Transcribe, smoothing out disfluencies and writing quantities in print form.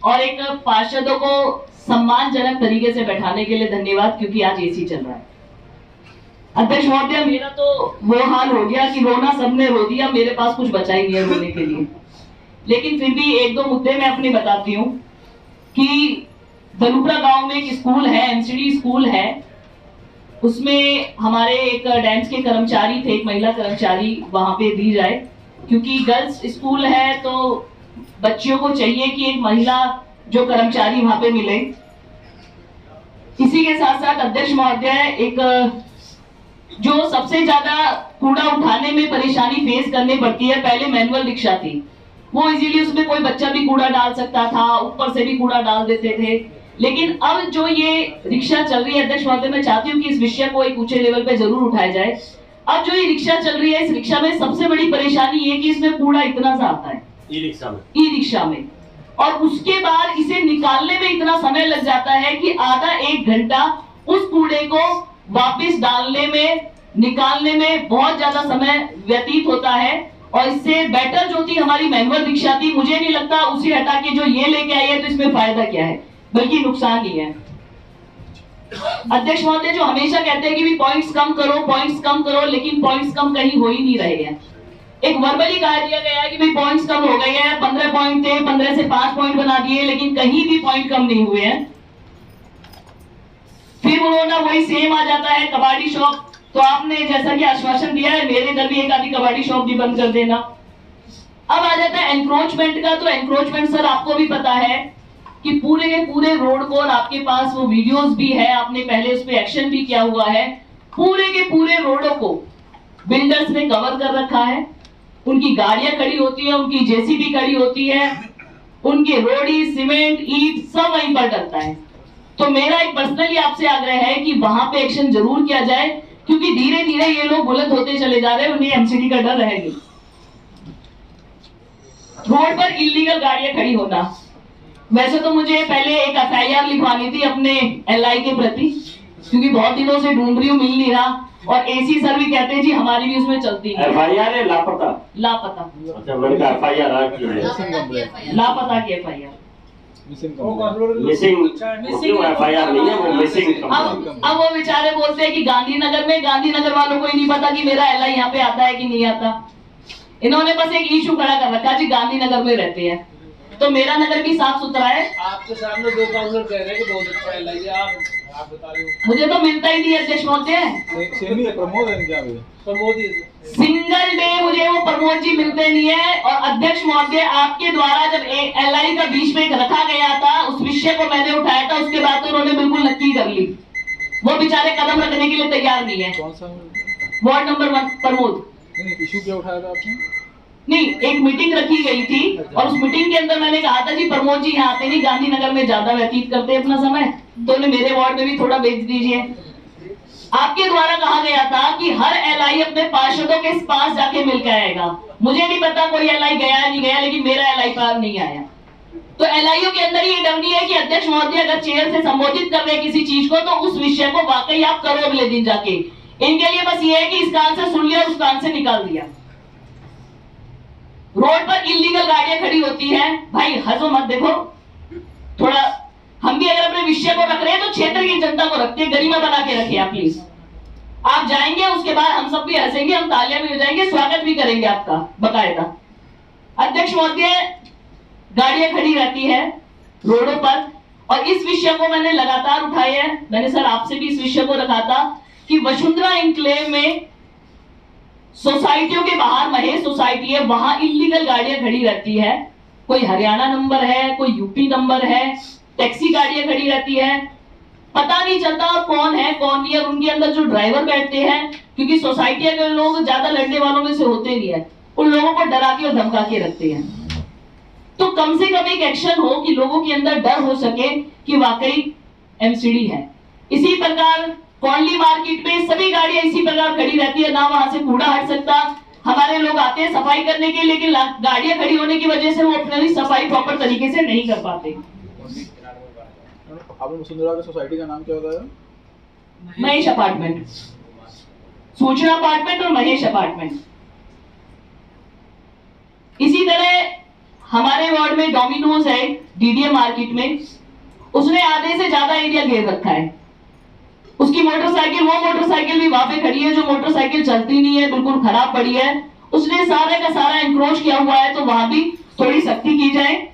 और एक पार्षदों को सम्मानजनक तरीके से बैठाने के लिए धन्यवाद, क्योंकि आज एसी चल रहा है। अध्यक्ष महोदय, मेरा तो वो हाल हो गया कि रोना सबने रो दिया, मेरे पास कुछ बचा ही नहीं है रोने के लिए। लेकिन फिर भी एक दो मुद्दे मैं अपने बताती हूँ कि दलुपरा गांव में एक स्कूल है, एमसीडी स्कूल है, उसमें हमारे एक डांस के कर्मचारी थे, एक महिला कर्मचारी वहां पे दी जाए, क्योंकि गर्ल्स स्कूल है तो बच्चियों को चाहिए कि एक महिला जो कर्मचारी वहां पे मिले। इसी के साथ साथ अध्यक्ष महोदय, एक जो सबसे ज्यादा कूड़ा उठाने में परेशानी फेस करनी पड़ती है, पहले मैनुअल रिक्शा थी, वो इजीली उसमें कोई बच्चा भी कूड़ा डाल सकता था, ऊपर से भी कूड़ा डाल देते थे। लेकिन अब जो ये रिक्शा चल रही है, अध्यक्ष महोदय, मैं चाहती हूँ कि इस विषय को एक ऊंचे लेवल पे जरूर उठाया जाए। अब जो ये रिक्शा चल रही है, इस रिक्शा में सबसे बड़ी परेशानी ये कि इसमें कूड़ा इतना सा आता है ई रिक्शा में, और उसके बाद इसे निकालने में इतना समय लग जाता है कि आधा एक घंटा उस कूड़े को वापस डालने में, निकालने में बहुत ज्यादा समय व्यतीत होता है। और इससे बेटर जो थी हमारी मैनुअल रिक्शा थी, मुझे नहीं लगता उसे हटा के जो ये लेके आई है तो इसमें फायदा क्या है, बल्कि नुकसान ही है। अध्यक्ष महोदय, जो हमेशा कहते हैं कि भी पॉइंट्स कम करो, पॉइंट्स कम करो, लेकिन पॉइंट्स कम कहीं हो ही नहीं रहे हैं। एक वर्बली कहा दिया गया है कि भाई पॉइंट्स कम हो गए हैं, 15 पॉइंट थे, 15 से 5 पॉइंट बना दिए, लेकिन कहीं भी पॉइंट कम नहीं हुए हैं। फिर उन्होंने वही सेम आ जाता है, कबाड़ी शॉप, तो आपने जैसा कि आश्वासन दिया है, मेरे इधर भी एक आधी कबाड़ी शॉप भी बंद कर देना। अब आ जाता है एनक्रोचमेंट का, तो एनक्रोचमेंट सर आपको भी पता है कि पूरे के पूरे रोड को, और आपके पास वो वीडियोस भी है, आपने पहले उस पर एक्शन भी किया हुआ है, पूरे के पूरे रोडों को बिल्डर्स ने कवर कर रखा है, उनकी गाड़ियां खड़ी होती है, उनकी जेसीबी खड़ी होती है, उनके रोडी, सीमेंट, ईंट सब वहीं पर डलता है। तो मेरा एक पर्सनली आपसे आग्रह है कि वहां पे एक्शन जरूर किया जाए, क्योंकि धीरे धीरे ये लोग बुलंद होते चले जा रहे हैं, उन्हें एमसीडी का डर रहेगा। रोड पर इलीगल गाड़ियां खड़ी होना, वैसे तो मुझे पहले एक एफआईआर लिखवानी थी अपने एलआई के प्रति, क्योंकि बहुत दिनों से ढूंढ रही हूँ, मिल नहीं रहा, और एसी सर भी कहते हैं जी हमारी भी उसमें चलती है। एफआईआर है लापता अच्छा, मैंने कहा एफआईआर की है, लापता की एफआईआर, मिसिंग एफआईआर नहीं है, वो मिसिंग। अब वो बेचारे बोलते हैं कि गांधीनगर में, गांधीनगर वालों को ही नहीं पता कि मेरा एलआई यहाँ पे आता है कि नहीं आता। इन्होंने बस एक इशू खड़ा कर रखा जी गांधीनगर में रहते हैं, तो मेरा नगर भी साफ सुथरा है। आपके सामने दो काउंसलर कह रहे हैं कि बहुत अच्छा एलआई है, आप बता रहे हो। मुझे तो मिलता ही नहीं है अध्यक्ष महोदय, सिंगल डे मुझे वो प्रमोद जी मिलते नहीं है। और अध्यक्ष महोदय, आपके द्वारा जब एलआई का बीच में रखा गया था, उस विषय को मैंने उठाया था, उसके बाद तो उन्होंने बिल्कुल नक्की कर ली, वो बेचारे कदम रखने के लिए तैयार नहीं है। Ward number 1 Pramod. इशू क्या उठाया था आपने? नहीं, एक मीटिंग रखी गई थी, और उस मीटिंग के अंदर मैंने कहा था जी प्रमोद जी यहाँ आते नहीं, गांधीनगर में ज्यादा व्यतीत करते हैं अपना समय, तो उन्हें मेरे वार्ड में भी थोड़ा भेज दीजिए। आपके द्वारा कहा गया था कि हर एलआई अपने पार्षदों के पास जाके मिलकर आएगा। मुझे नहीं पता कोई एलआई गया नहीं गया, लेकिन मेरा एलआई पार नहीं आया। तो एलआईओ के अंदर ये डर नहीं है कि अध्यक्ष महोदय अगर चेयर से संबोधित कर रहे किसी चीज को, तो उस विषय को वाकई आप करो अगले दिन जाके। इनके लिए बस ये है कि इस कान से सुन लिया, उस कान से निकाल दिया। रोड पर इलीगल गाड़ियां खड़ी होती हैं, भाई हंसो मत, देखो थोड़ा हम भी अगर अपने विषय को रख रहे हैं तो क्षेत्र की जनता को रखते हैं, गरिमा बना के रखिए आप प्लीज। आप जाएंगे, उसके बाद हम सब भी हंसेंगे, हम तालियां भी हो जाएंगे, स्वागत भी करेंगे आपका बकायदा। अध्यक्ष महोदय, गाड़ियां खड़ी रहती है रोडों पर, और इस विषय को मैंने लगातार उठाया है। मैंने सर आपसे भी इस विषय को रखा था कि वसुंधरा इंक्लेव में सोसाइटियों के बाहर महेश सोसाइटी है, वहां इलीगल गाड़ियां खड़ी रहती है, कोई हरियाणा नंबर है, कोई यूपी नंबर है, टैक्सी गाड़ियां खड़ी रहती है, पता नहीं चलता कौन है कौन नहीं है। उनके अंदर जो ड्राइवर बैठते हैं, क्योंकि सोसाइटी के लोग ज्यादा लड़ने वालों में से होते नहीं है, उन लोगों को डरा के और धमका के रखते हैं। तो कम से कम एक एक्शन हो कि लोगों के अंदर डर हो सके कि वाकई एमसीडी है। इसी प्रकार कॉलोनी मार्केट में सभी गाड़ियां इसी प्रकार खड़ी रहती है, ना वहां से कूड़ा हट सकता। हमारे लोग आते हैं सफाई करने के लिए, लेकिन गाड़ियां खड़ी होने की वजह से वो अपनी सफाई प्रॉपर तरीके से नहीं कर पाते। आपने वसुंधरा की सोसाइटी का नाम क्या होता है? महेश अपार्टमेंट, सूचना अपार्टमेंट और महेश अपार्टमेंट। इसी तरह हमारे वार्ड में डोमिनोज है डीडीए मार्केट में, उसने आधे से ज्यादा एरिया घेर रखा है। उसकी मोटरसाइकिल, वो मोटरसाइकिल भी वहां पे खड़ी है जो मोटरसाइकिल चलती नहीं है, बिल्कुल खराब पड़ी है। उसने सारे का सारा एनक्रोच किया हुआ है, तो वहां भी थोड़ी सख्ती की जाए।